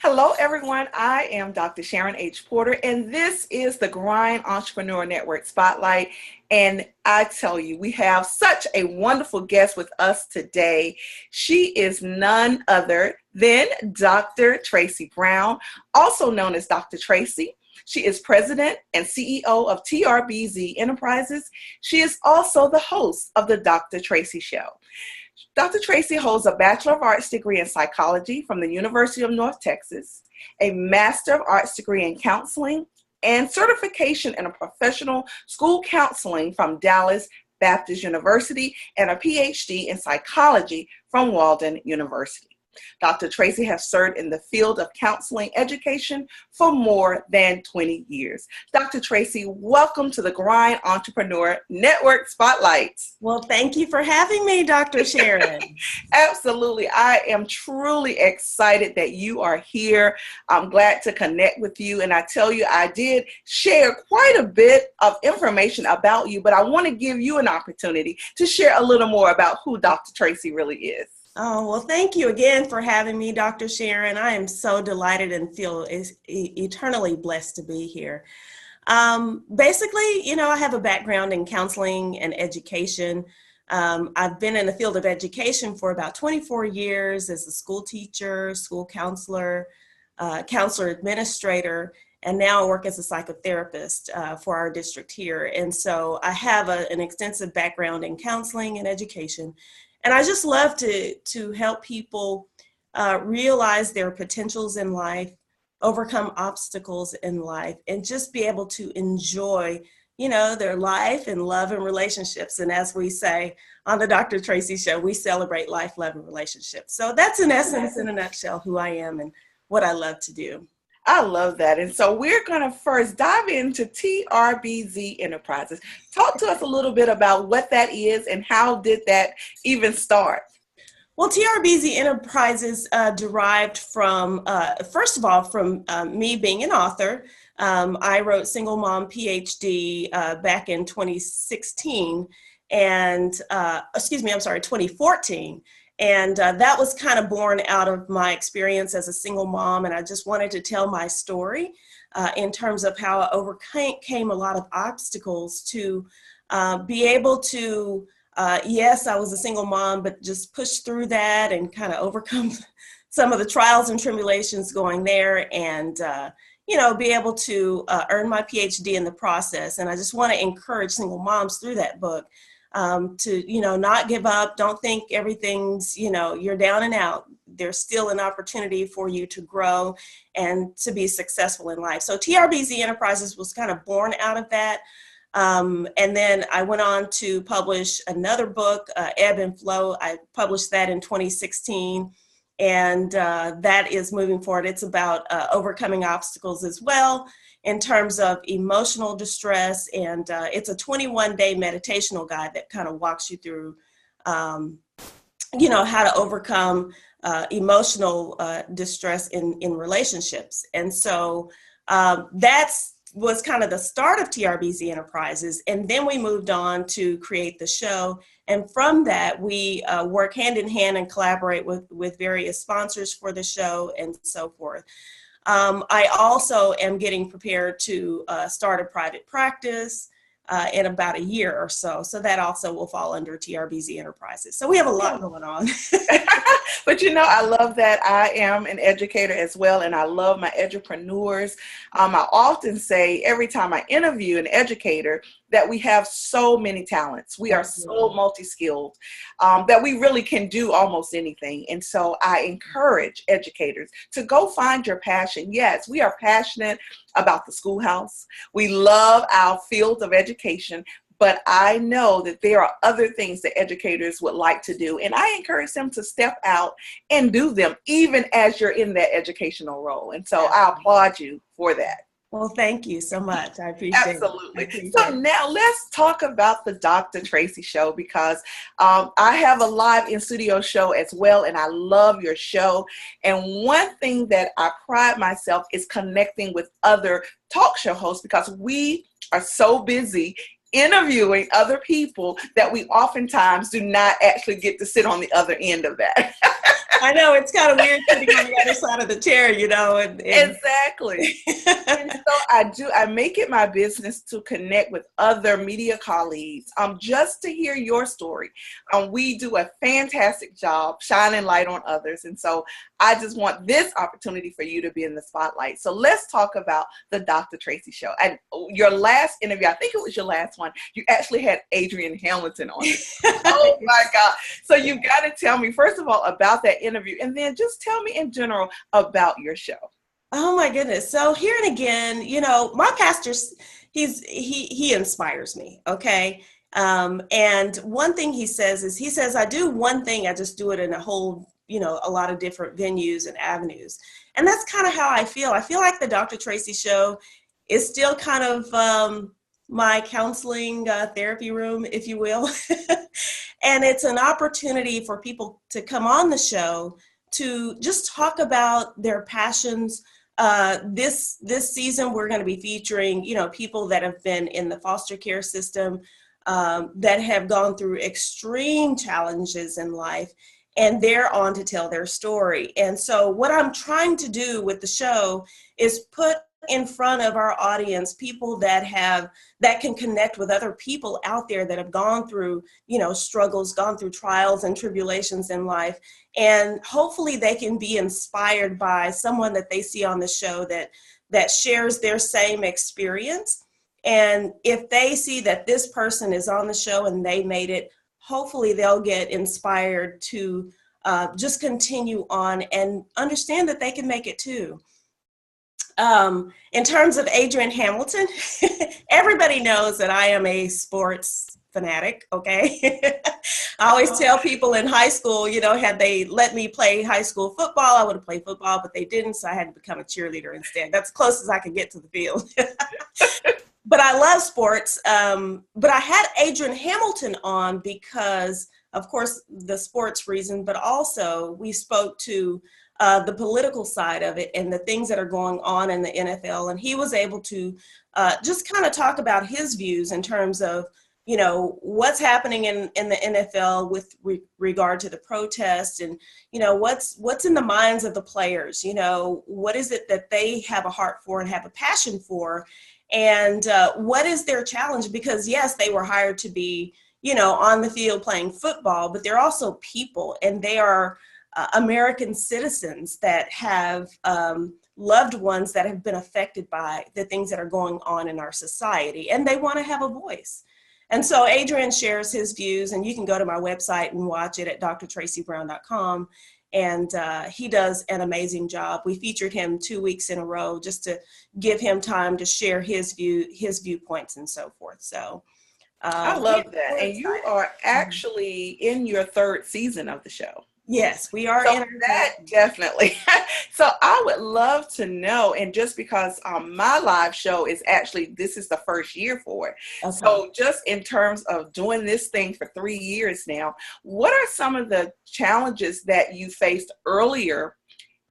Hello, everyone. I am Dr. Sharon H. Porter, and this is the Grind Entrepreneur Network Spotlight. And I tell you, we have such a wonderful guest with us today. She is none other than Dr. Tracey Brown, also known as Dr. Tracey. She is president and CEO of TRBZ Enterprises. She is also the host of the Dr. Tracey Show. Dr. Tracey holds a Bachelor of Arts degree in psychology from the University of North Texas, a Master of Arts degree in counseling, and certification in a professional school counseling from Dallas Baptist University, and a PhD in psychology from Walden University. Dr. Tracey has served in the field of counseling education for more than 20 years. Dr. Tracey, welcome to the Grind Entrepreneur Network Spotlight. Well, thank you for having me, Dr. Sharon. Absolutely. I am truly excited that you are here. I'm glad to connect with you. And I tell you, I did share quite a bit of information about you, but I want to give you an opportunity to share a little more about who Dr. Tracey really is. Oh, well, thank you again for having me, Dr. Sharon. I am so delighted and feel eternally blessed to be here. Basically, I have a background in counseling and education. I've been in the field of education for about 24 years as a school teacher, school counselor, counselor administrator, and now I work as a psychotherapist for our district here. And so I have an extensive background in counseling and education. And I just love to help people realize their potentials in life, overcome obstacles in life, and just be able to enjoy, their life and love and relationships. And as we say on the Dr. Tracey Show, we celebrate life, love, and relationships. So that's in essence, in a nutshell, who I am and what I love to do. I love that. And so we're going to first dive into TRBZ Enterprises. Talk to us a little bit about what that is and how did that even start? Well, TRBZ Enterprises derived from, first of all, from me being an author. I wrote Single Mom PhD back in 2016 and, 2014. And that was kind of born out of my experience as a single mom. And I just wanted to tell my story in terms of how I overcame a lot of obstacles to be able to, yes, I was a single mom, but just push through that and kind of overcome some of the trials and tribulations going there and, be able to earn my PhD in the process. And I just want to encourage single moms through that book. To, not give up. Don't think everything's, you're down and out. There's still an opportunity for you to grow and to be successful in life. So TRBZ Enterprises was kind of born out of that. And then I went on to publish another book, Ebb and Flow. I published that in 2016. And that is moving forward. It's about overcoming obstacles as well in terms of emotional distress. And it's a 21-day meditational guide that kind of walks you through, how to overcome emotional distress in relationships. And so was kind of the start of TRBZ Enterprises. And then we moved on to create the show. And from that, we work hand in hand and collaborate with various sponsors for the show and so forth. I also am getting prepared to start a private practice in about a year or so. So that also will fall under TRBZ Enterprises. So we have a lot going on. But I love that. I am an educator as well, and I love my edupreneurs. I often say every time I interview an educator that we have so many talents. We are so multi-skilled that we really can do almost anything. And so I encourage educators to go find your passion. Yes, we are passionate about the schoolhouse. We love our field of education. But I know that there are other things that educators would like to do. And I encourage them to step out and do them, even as you're in that educational role. And so I applaud you for that. Well, thank you so much. I appreciate it. Absolutely. So now let's talk about the Dr. Tracey Show, because I have a live in-studio show as well, and I love your show. And one thing that I pride myself is connecting with other talk show hosts, because we are so busy interviewing other people that we oftentimes do not actually get to sit on the other end of that. I know, it's kind of weird sitting on the other side of the chair, Exactly. And so I make it my business to connect with other media colleagues, just to hear your story. We do a fantastic job shining light on others. And so I just want this opportunity for you to be in the spotlight. So let's talk about the Dr. Tracey Show. And your last interview, I think it was your last one, you actually had Adrian Hamilton on it. Oh my God. So you got to tell me, first of all, about that interview, and then just tell me in general about your show. Oh my goodness. So here and again, my pastor, he inspires me. Okay. And one thing he says, I do one thing, I just do it in a whole, a lot of different venues and avenues. And that's kind of how I feel. I feel like the Dr. Tracey Show is still kind of my counseling therapy room, if you will. And it's an opportunity for people to come on the show to just talk about their passions. This season, we're going to be featuring, people that have been in the foster care system, that have gone through extreme challenges in life, and they're on to tell their story. And so what I'm trying to do with the show is put in front of our audience people that can connect with other people out there that have gone through, struggles, gone through trials and tribulations in life. And hopefully they can be inspired by someone that they see on the show that shares their same experience. And if they see that this person is on the show and they made it, hopefully they'll get inspired to just continue on and understand that they can make it too. In terms of Adrian Hamilton, everybody knows that I am a sports fanatic, okay? I always tell people in high school, had they let me play high school football, I would have played football, but they didn't, so I had to become a cheerleader instead. That's as close as I could get to the field. But I love sports. But I had Adrian Hamilton on because, of course, the sports reason, but also we spoke to the political side of it and the things that are going on in the NFL. And he was able to just kind of talk about his views in terms of, what's happening in the NFL with regard to the protests and, what's in the minds of the players, what is it that they have a heart for and have a passion for, and what is their challenge? Because yes, they were hired to be, on the field playing football, but they're also people, and they are American citizens that have loved ones that have been affected by the things that are going on in our society, and they want to have a voice. And so Adrian shares his views, and you can go to my website and watch it at drtraceybrown.com. And he does an amazing job. We featured him 2 weeks in a row just to give him time to share his viewpoints and so forth. So I love that. And you are actually in your third season of the show. Yes, we are. So that definitely. So I would love to know, and just because my live show is actually, this is the first year for it. Okay. So just in terms of doing this thing for 3 years now, what are some of the challenges that you faced earlier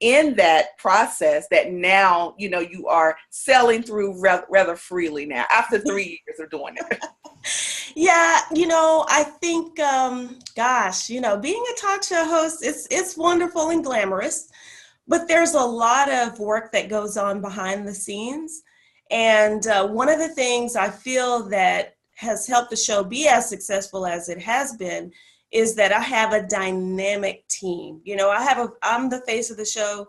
in that process that now, you are selling through rather freely now after 3 years of doing it? Yeah, I think, being a talk show host, it's wonderful and glamorous, but there's a lot of work that goes on behind the scenes. And one of the things I feel that has helped the show be as successful as it has been is that I have a dynamic team. I'm the face of the show,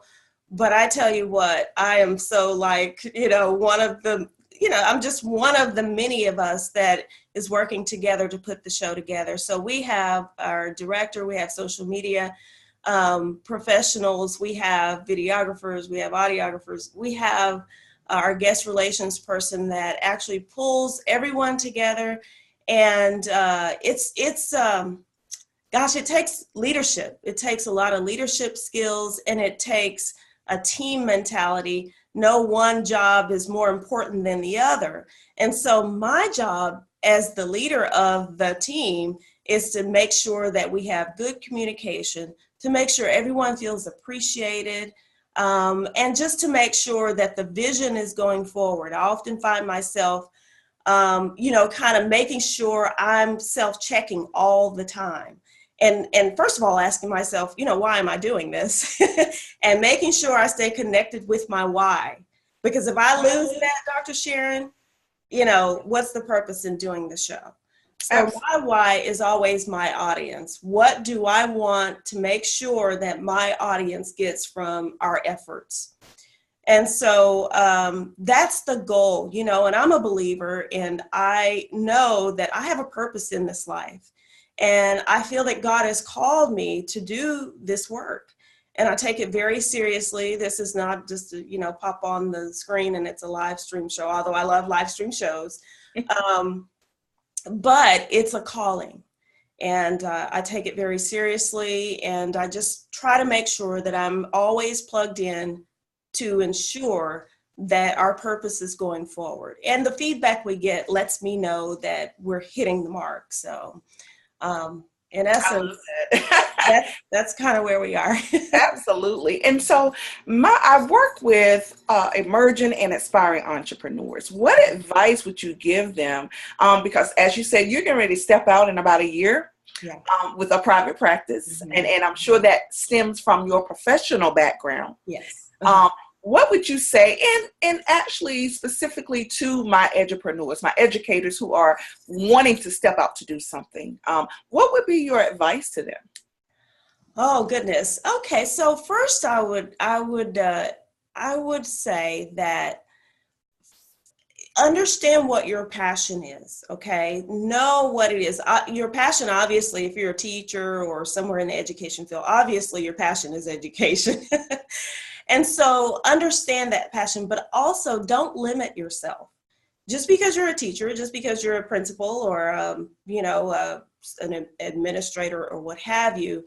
but I tell you what, I am so one of the, I'm just one of the many of us that is working together to put the show together. So we have our director, we have social media professionals, we have videographers, we have audiographers, we have our guest relations person that actually pulls everyone together. And it takes leadership. It takes a lot of leadership skills, and it takes a team mentality. No one job is more important than the other. And so my job as the leader of the team is to make sure that we have good communication, to make sure everyone feels appreciated, and just to make sure that the vision is going forward. I often find myself kind of making sure I'm self-checking all the time. And first of all, asking myself, why am I doing this? And making sure I stay connected with my why. Because if I lose that, Dr. Sharon, what's the purpose in doing the show? So my why is always my audience. What do I want to make sure that my audience gets from our efforts? And so that's the goal, and I'm a believer, and I know that I have a purpose in this life. And I feel that God has called me to do this work. And I take it very seriously. This is not just, pop on the screen and it's a live stream show, although I love live stream shows. But it's a calling. And I take it very seriously. And I just try to make sure that I'm always plugged in to ensure that our purpose is going forward. And the feedback we get lets me know that we're hitting the mark. So in essence, that's kind of where we are. Absolutely. And so I've worked with emerging and aspiring entrepreneurs. What advice would you give them? Because as you said, you're getting ready to step out in about a year. Yeah. With a private practice. Mm-hmm. And I'm sure that stems from your professional background. Yes. What would you say, and actually specifically to my edupreneurs, my educators who are wanting to step out to do something, what would be your advice to them? Oh, goodness. Okay. So first I would say that understand what your passion is. Okay. Know what it is. Your passion, obviously, if you're a teacher or somewhere in the education field, obviously your passion is education. And so understand that passion, but also don't limit yourself. Just because you're a teacher, just because you're a principal or, an administrator or what have you,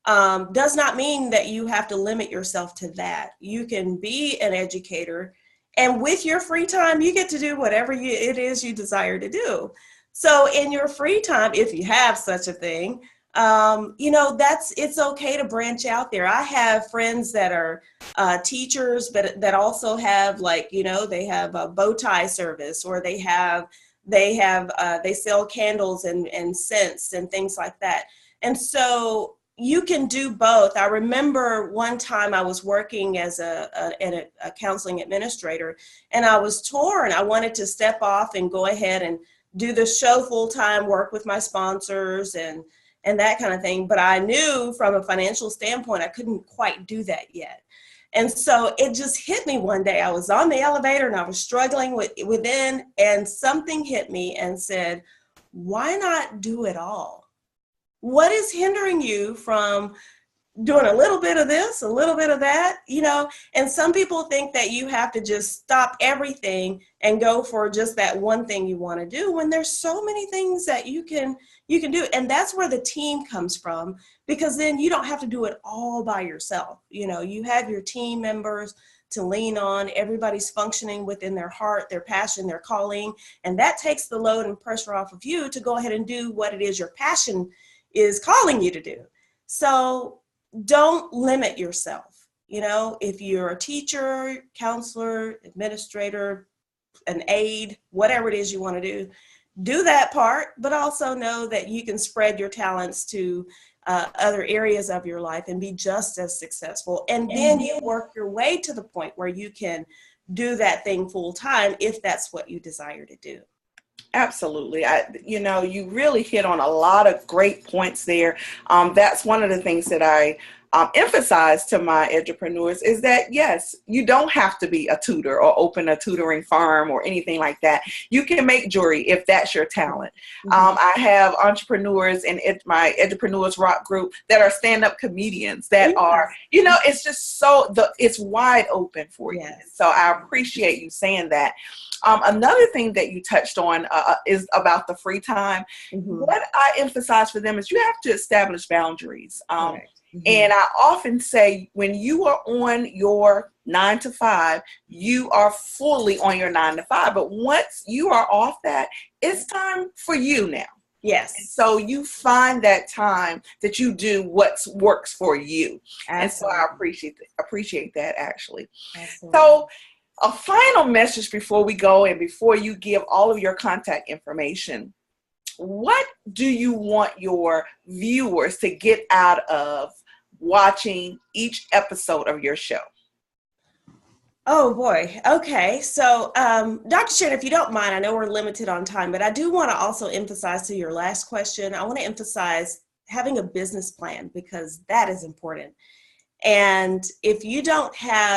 does not mean that you have to limit yourself to that. You can be an educator, and with your free time, you get to do whatever it is you desire to do. So in your free time, if you have such a thing, it's okay to branch out there. I have friends that are teachers, but that also have they have a bow tie service, or they sell candles and scents and things like that. And so you can do both. I remember one time I was working as a counseling administrator, and I was torn. I wanted to step off and go ahead and do the show full time, work with my sponsors and that kind of thing. But I knew from a financial standpoint, I couldn't quite do that yet. And so it just hit me one day. I was on the elevator and I was struggling within, and something hit me and said, why not do it all? What is hindering you from doing a little bit of this, a little bit of that, and some people think that you have to just stop everything and go for just that one thing you want to do, when there's so many things that you can do. And that's where the team comes from, because then you don't have to do it all by yourself. You have your team members to lean on. Everybody's functioning within their heart, their passion, their calling, and that takes the load and pressure off of you to go ahead and do what it is your passion is calling you to do. So don't limit yourself. If you're a teacher, counselor, administrator, an aide, whatever it is you want to do that part, but also know that you can spread your talents to other areas of your life and be just as successful. And then you work your way to the point where you can do that thing full time, if that's what you desire to do. Absolutely. You really hit on a lot of great points there. That's one of the things that I emphasize to my edupreneurs is that, yes, you don't have to be a tutor or open a tutoring firm or anything like that. You can make jewelry if that's your talent. Mm-hmm. I have entrepreneurs in my Edupreneurs Rock group that are stand-up comedians that are, it's just it's wide open for you. So I appreciate you saying that. Another thing that you touched on is about the free time. Mm-hmm. What I emphasize for them is you have to establish boundaries. Right. Mm-hmm. And I often say, when you are on your 9 to 5, you are fully on your 9 to 5. But once you are off that, it's time for you now. Yes. And so you find that time that you do what works for you. Absolutely. And so I appreciate that, actually. Absolutely. So A final message before we go and before you give all of your contact information. What do you want your viewers to get out of watching each episode of your show? Oh boy. Okay. So, Dr. Sharon, if you don't mind, I know we're limited on time, but I do want to also emphasize to your last question, I want to emphasize having a business plan because that is important. And if you don't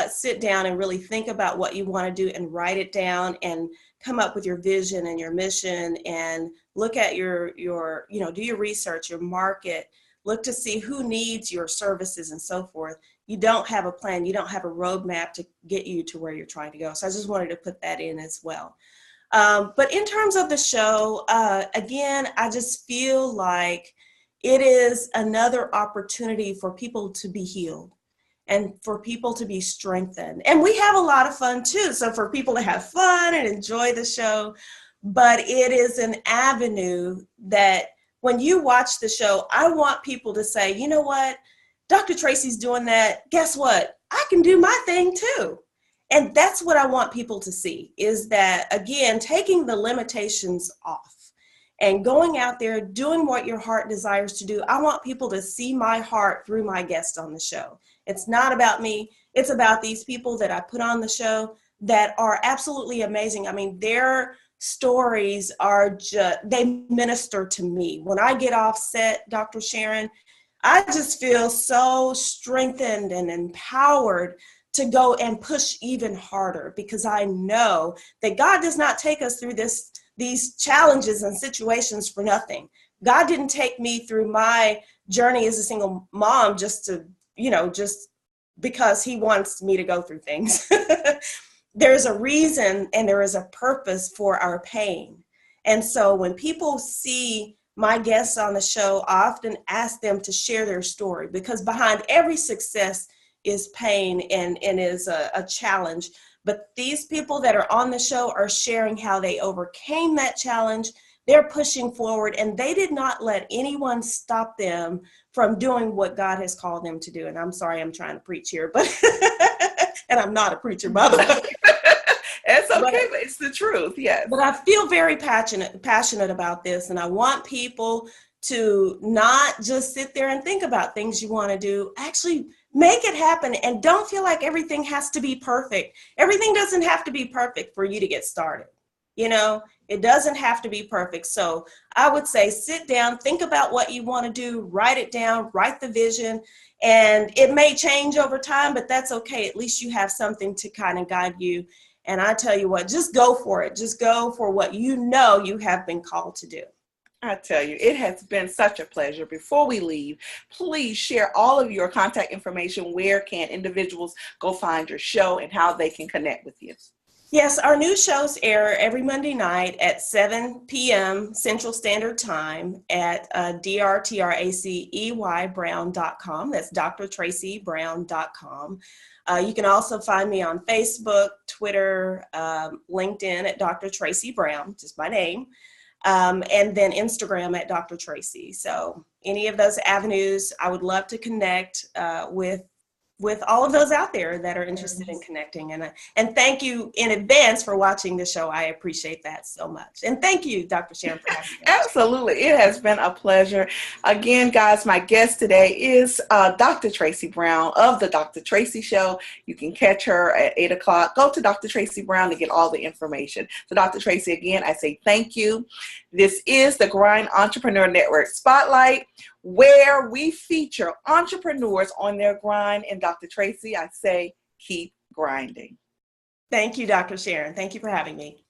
sit down and really think about what you want to do and write it down and come up with your vision and your mission and look at your do your research, your market, look to see who needs your services and so forth. You don't have a plan, you don't have a roadmap to get you to where you're trying to go. So I just wanted to put that in as well. But in terms of the show, again, I just feel like it is another opportunity for people to be healed and for people to be strengthened. And we have a lot of fun too. So for people to have fun and enjoy the show, but it is an avenue that when you watch the show, I want people to say, you know what, Dr. Tracey's doing that. Guess what? I can do my thing too. And that's what I want people to see is that, again, taking the limitations off and going out there, doing what your heart desires to do. I want people to see my heart through my guests on the show. It's not about me. It's about these people that I put on the show that are absolutely amazing. I mean, their stories are just, they minister to me. When I get off set, Dr. Sharon, I just feel so strengthened and empowered to go and push even harder because I know that God does not take us through these challenges and situations for nothing. God didn't take me through my journey as a single mom just because he wants me to go through things. There's a reason and there is a purpose for our pain. And so when people see my guests on the show, I often ask them to share their story because behind every success is pain and is a challenge. But these people that are on the show are sharing how they overcame that challenge. They're pushing forward and they did not let anyone stop them from doing what God has called them to do. And I'm sorry, I'm trying to preach here, but and I'm not a preacher, by the way. It's okay, but it's the truth, yes. But I feel very passionate about this, and I want people to not just sit there and think about things you want to do. Actually, make it happen, and don't feel like everything has to be perfect. Everything doesn't have to be perfect for you to get started. You know, it doesn't have to be perfect. So I would say sit down, think about what you want to do, write it down, write the vision, and it may change over time, but that's okay. At least you have something to kind of guide you. And I tell you what, just go for it. Just go for what you know you have been called to do. I tell you, it has been such a pleasure. Before we leave, please share all of your contact information. Where can individuals go find your show and how they can connect with you? Yes, our new shows air every Monday night at 7 p.m. Central Standard Time at drtracey.brown.com. That's drtracybrown.com. You can also find me on Facebook, Twitter, LinkedIn at Dr. Tracey Brown, just my name, and then Instagram at Dr. Tracey. So any of those avenues, I would love to connect with all of those out there that are interested in connecting. And thank you in advance for watching the show. I appreciate that so much. And thank you, Dr. Sharon, for having me. Absolutely. It has been a pleasure. Again, guys, my guest today is Dr. Tracey Brown of the Dr. Tracey Show. You can catch her at 8 o'clock. Go to Dr. Tracey Brown to get all the information. So Dr. Tracey, again, I say thank you. This is the Grind Entrepreneur Network Spotlight, where we feature entrepreneurs on their grind. And Dr. Tracey, I say, keep grinding. Thank you, Dr. Sharon. Thank you for having me.